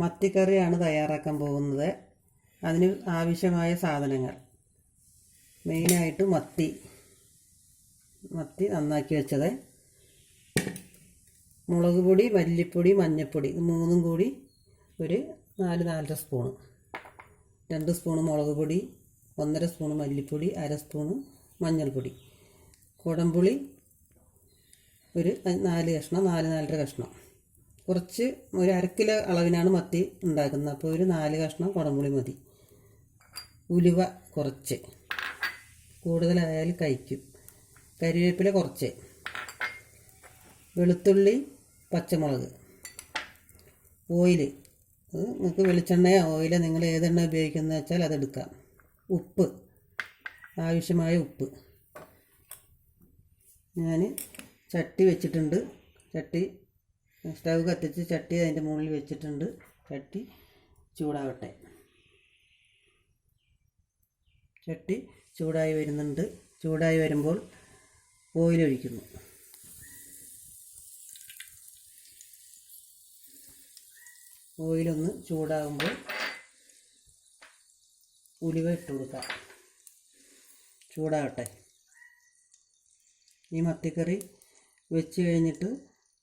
മത്തിക്കറിയാണ് തയ്യാറാക്കാൻ പോകുന്നത്. അതിന് ആവശ്യമായ സാധനങ്ങൾ മെയിനായിട്ട് മത്തി നന്നാക്കി വെച്ചത്, മുളക് പൊടി, മല്ലിപ്പൊടി, മഞ്ഞൾപ്പൊടി, ഇത് മൂന്നും കൂടി ഒരു 4 സ്പൂണ്, 2 സ്പൂണ് മുളക് പൊടി, 1.5 സ്പൂണ് മല്ലിപ്പൊടി, 1/2 സ്പൂണ് മഞ്ഞൾപ്പൊടി, കുടംപുളി ഒരു 4 കഷ്ണം, 4-4.5 കഷ്ണം, കുറച്ച് ഒരു 1/2 കിലോ അളവിനാണ് മത്തി ഉണ്ടാക്കുന്നത്, അപ്പോൾ ഒരു 4 കഷ്ണം കുടംപുളി മതി. ഉലുവ കുറച്ച്, കൂടുതലായാൽ കഴിക്കും. കരിവേപ്പില കുറച്ച്, വെളുത്തുള്ളി, പച്ചമുളക്, ഓയില്, നിങ്ങൾക്ക് വെളിച്ചെണ്ണയോ ഓയിലോ നിങ്ങൾ ഏതെണ്ണ ഉപയോഗിക്കുന്നത് വെച്ചാൽ അതെടുക്കാം. ഉപ്പ്, ആവശ്യമായ ഉപ്പ്. ഞാൻ ചട്ടി വെച്ചിട്ടുണ്ട്. സ്റ്റവ് കത്തിച്ച് ചട്ടി അതിൻ്റെ മുകളിൽ വെച്ചിട്ടുണ്ട്. ചട്ടി ചൂടാവട്ടെ. ചട്ടി ചൂടായി വരുന്നുണ്ട്. ചൂടായി വരുമ്പോൾ ഓയിൽ ഒഴിക്കുന്നു. ഓയിലൊന്ന് ചൂടാകുമ്പോൾ ഉലുവ ഇട്ട് കൊടുക്കാം. ചൂടാകട്ടെ. ഈ മത്തിക്കറി വെച്ച് കഴിഞ്ഞിട്ട്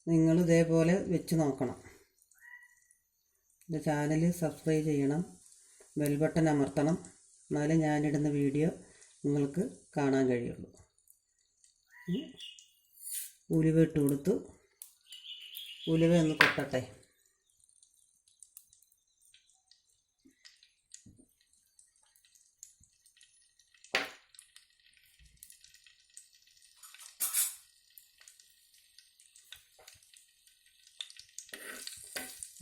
നിങ്ങൾ ഇതേപോലെ വെച്ച് നോക്കണം. എൻ്റെ ചാനൽ സബ്സ്ക്രൈബ് ചെയ്യണം, ബെൽ ബട്ടൺ അമർത്തണം, എന്നാലേ ഞാനിടുന്ന വീഡിയോ നിങ്ങൾക്ക് കാണാൻ കഴിയുള്ളൂ. ഉലുവ ഇട്ട് കൊടുത്തു. ഉലുവ ഒന്ന് പൊട്ടട്ടെ.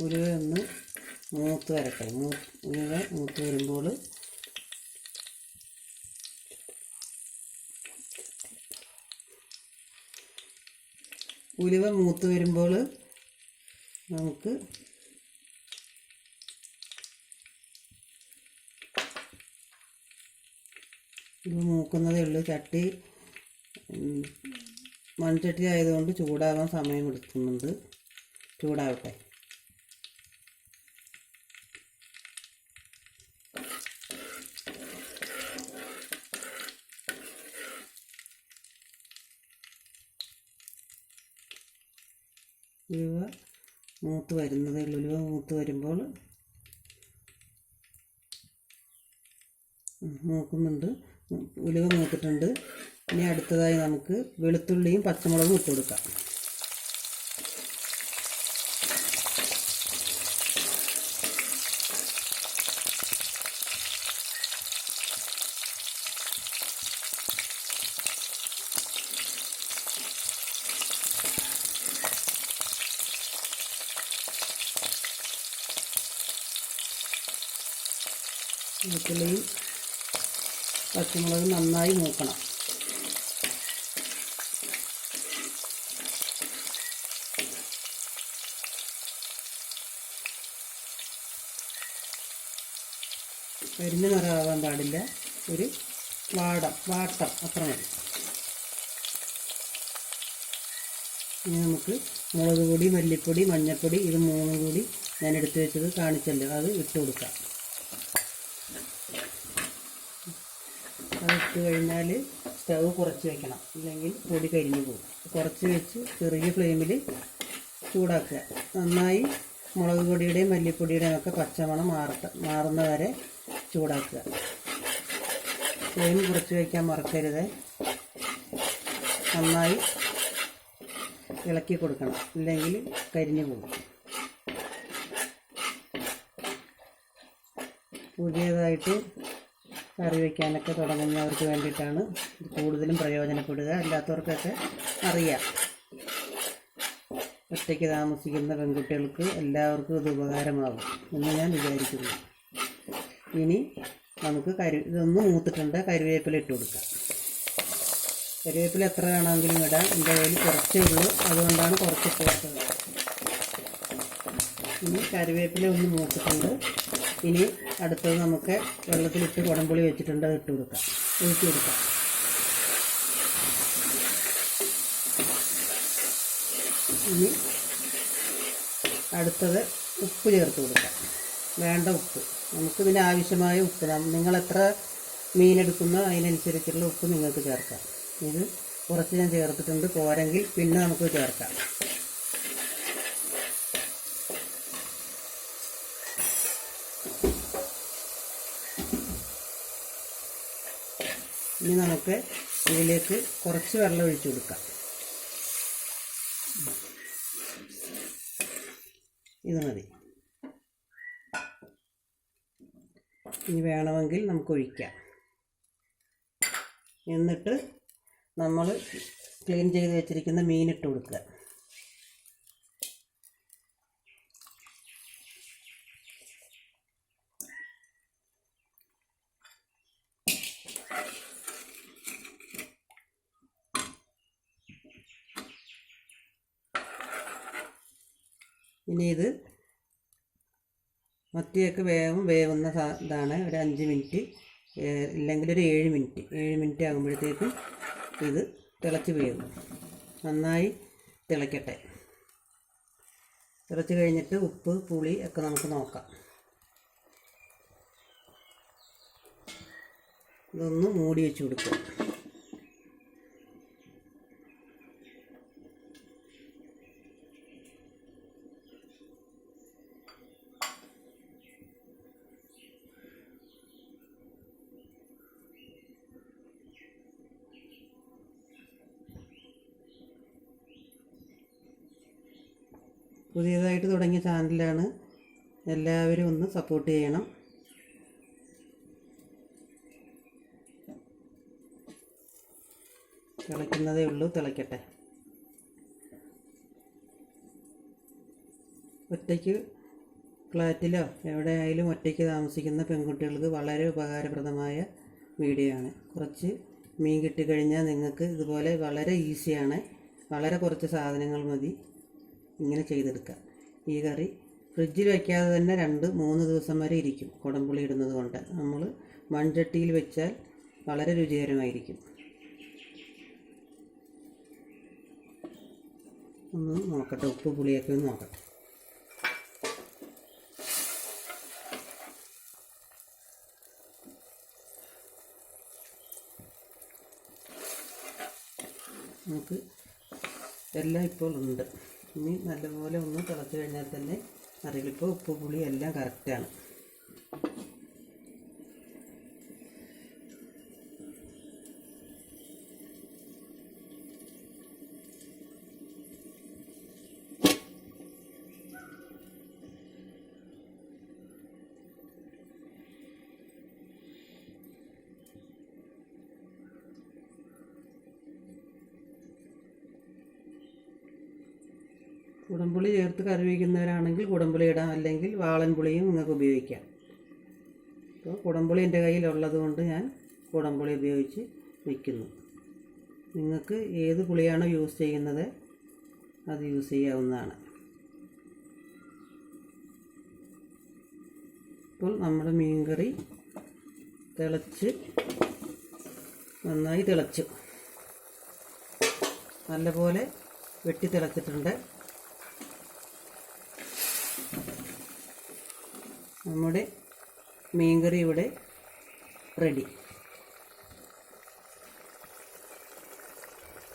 ഉലുവ ഒന്ന് മൂത്ത് വരട്ടെ. ഉലുവ മൂത്ത് വരുമ്പോൾ നമുക്ക് ഇത് മൂക്കുന്നതേ ഉള്ളൂ. ചട്ടി മൺചട്ടി ആയതുകൊണ്ട് ചൂടാകാൻ സമയം എടുക്കുന്നുണ്ട്. ചൂടാവട്ടെ. ഉലുവ മൂത്ത് വരുന്നതേ ഉള്ളൂ. ഉലുവ മൂത്ത് വരുമ്പോൾ മൂക്കുന്നുണ്ട്. ഉലുവ മൂത്തിട്ടുണ്ട്. ഇനി അടുത്തതായി നമുക്ക് വെളുത്തുള്ളിയും പച്ചമുളകും ഇട്ട് കൊടുക്കാം. വെളുത്തുള്ളിയും പച്ചമുളകും നന്നായി മൂക്കണം. കരിഞ്ഞ നിറമാകാൻ പാടില്ല. ഒരു വാട്ടം അത്ര മതി. ഇനി നമുക്ക് മുളക് പൊടി, മല്ലിപ്പൊടി, മഞ്ഞൾപ്പൊടി, ഇത് മൂന്നും കൂടി ഞാൻ എടുത്തു വെച്ചത് കാണിച്ചല്ലോ, അത് ഇട്ട് കൊടുക്കാം. അതിട്ട് കഴിഞ്ഞാൽ സ്റ്റവ് കുറച്ച് വയ്ക്കണം, ഇല്ലെങ്കിൽ പൊടി കരിഞ്ഞു പോകും. കുറച്ച് വെച്ച് ചെറിയ ഫ്ലെയിമിൽ ചൂടാക്കുക. നന്നായി മുളക് പൊടിയുടെയും മല്ലിപ്പൊടിയുടെയും ഒക്കെ പച്ചമണം മാറുന്ന വരെ ചൂടാക്കുക. ഫ്ലെയിം കുറച്ച് വയ്ക്കാൻ മറക്കരുത്. നന്നായി ഇളക്കി കൊടുക്കണം, ഇല്ലെങ്കിൽ കരിഞ്ഞു പോകും. പുതിയതായിട്ട് കറി വയ്ക്കാനൊക്കെ തുടങ്ങുന്നവർക്ക് വേണ്ടിയിട്ടാണ് ഇത് കൂടുതലും പ്രയോജനപ്പെടുക. അല്ലാത്തവർക്കൊക്കെ അറിയാം. ഒറ്റയ്ക്ക് താമസിക്കുന്ന പെൺകുട്ടികൾക്ക് എല്ലാവർക്കും ഇത് ഉപകാരമാകും എന്ന് ഞാൻ വിചാരിക്കുന്നു. ഇനി നമുക്ക് ഇതൊന്ന് മൂത്തിട്ടുണ്ട്. കറിവേപ്പില ഇട്ട് കൊടുക്കാം. കറിവേപ്പില എത്ര വേണമെങ്കിലും ഇടാം. എൻ്റെ കയ്യിൽ കുറച്ചേ ഉള്ളൂ, അതുകൊണ്ടാണ് കുറച്ച് ഇട്ട് കൊടുത്തത്. ഇനി കറിവേപ്പില ഒന്ന് മൂത്തിട്ടുണ്ട്. ഇനി അടുത്തത് നമുക്ക് വെള്ളത്തിലിട്ട് കുടംപുളി വെച്ചിട്ടുണ്ട്, അത് ഒഴിച്ചു കൊടുക്കാം. ഇനി അടുത്തത് ഉപ്പ് ചേർത്ത് കൊടുക്കാം. വേണ്ട ഉപ്പ്, നമുക്കിതിന് ആവശ്യമായ ഉപ്പ് നിങ്ങൾ എത്ര മീനെടുക്കുന്നോ അതിനനുസരിച്ചുള്ള ഉപ്പ് നിങ്ങൾക്ക് ചേർക്കാം. ഇത് കുറച്ച് ഞാൻ ചേർത്തിട്ടുണ്ട്, പോരെങ്കിൽ പിന്നെ നമുക്ക് ചേർക്കാം. ഇനി നമുക്ക് ഇതിലേക്ക് കുറച്ച് വെള്ളം ഒഴിച്ചു കൊടുക്കാം. ഇത് മതി. ഇനി വേണമെങ്കിൽ നമുക്ക് ഒഴിക്കാം. എന്നിട്ട് നമ്മൾ ക്ലീൻ ചെയ്ത് വെച്ചിരിക്കുന്ന മീനിട്ട് കൊടുക്കുക. ഇനി ഇത് മത്തിയൊക്കെ വേവുന്ന ഇതാണ്. ഒരു 5 മിനിറ്റ് ഇല്ലെങ്കിൽ ഒരു 7 മിനിറ്റ് ആകുമ്പോഴത്തേക്കും ഇത് തിളച്ച് വേവും. നന്നായി തിളയ്ക്കട്ടെ. തിളച്ച് കഴിഞ്ഞിട്ട് ഉപ്പ് പുളി ഒക്കെ നമുക്ക് നോക്കാം. ഇതൊന്ന് മൂടി വെച്ച് കൊടുക്കുക. പുതിയതായിട്ട് തുടങ്ങിയ ചാനലാണ്, എല്ലാവരും ഒന്ന് സപ്പോർട്ട് ചെയ്യണം. തിളയ്ക്കുന്നതേ ഉള്ളൂ, തിളയ്ക്കട്ടെ. ഒറ്റയ്ക്ക് ഫ്ലാറ്റിലോ എവിടെ ആയാലും ഒറ്റയ്ക്ക് താമസിക്കുന്ന പെൺകുട്ടികൾക്ക് വളരെ ഉപകാരപ്രദമായ വീഡിയോ ആണ്. കുറച്ച് മീൻ കിട്ടിക്കഴിഞ്ഞാൽ നിങ്ങൾക്ക് ഇതുപോലെ വളരെ ഈസിയാണ്. വളരെ കുറച്ച് സാധനങ്ങൾ മതി ഇങ്ങനെ ചെയ്തെടുക്കാം. ഈ കറി ഫ്രിഡ്ജിൽ വയ്ക്കാതെ തന്നെ 2-3 ദിവസം വരെ ഇരിക്കും. കുടംപുളി ഇടുന്നത് കൊണ്ട് നമ്മൾ മൺചട്ടിയിൽ വെച്ചാൽ വളരെ രുചികരമായിരിക്കും. ഒന്ന് നോക്കട്ടെ, ഉപ്പ് പുളിയൊക്കെ ഒന്ന് നോക്കട്ടെ. നമുക്ക് എല്ലാം ഇപ്പോൾ ഉണ്ട്. ഇനി നല്ലപോലെ ഒന്ന് തിളച്ച് കഴിഞ്ഞാൽ തന്നെ അറിയിപ്പോൾ ഉപ്പ് പുളി എല്ലാം കറക്റ്റാണ്. കുടംപുളി ചേർത്ത് കറി വയ്ക്കുന്നവരാണെങ്കിൽ കുടംപുളി ഇടാം, അല്ലെങ്കിൽ വാളൻ പുളിയും നിങ്ങൾക്ക് ഉപയോഗിക്കാം. അപ്പോൾ കുടംപുളി എൻ്റെ കയ്യിലുള്ളത് കൊണ്ട് ഞാൻ കുടംപുളി ഉപയോഗിച്ച് വയ്ക്കുന്നു. നിങ്ങൾക്ക് ഏത് പുളിയാണോ യൂസ് ചെയ്യുന്നത് അത് യൂസ് ചെയ്യാവുന്നതാണ്. ഇപ്പോൾ നമ്മുടെ മീൻകറി നന്നായി തിളച്ചു, നല്ലപോലെ വെട്ടി തിളച്ചിട്ടുണ്ട്. നമ്മുടെ മീൻകറി ഇവിടെ റെഡി.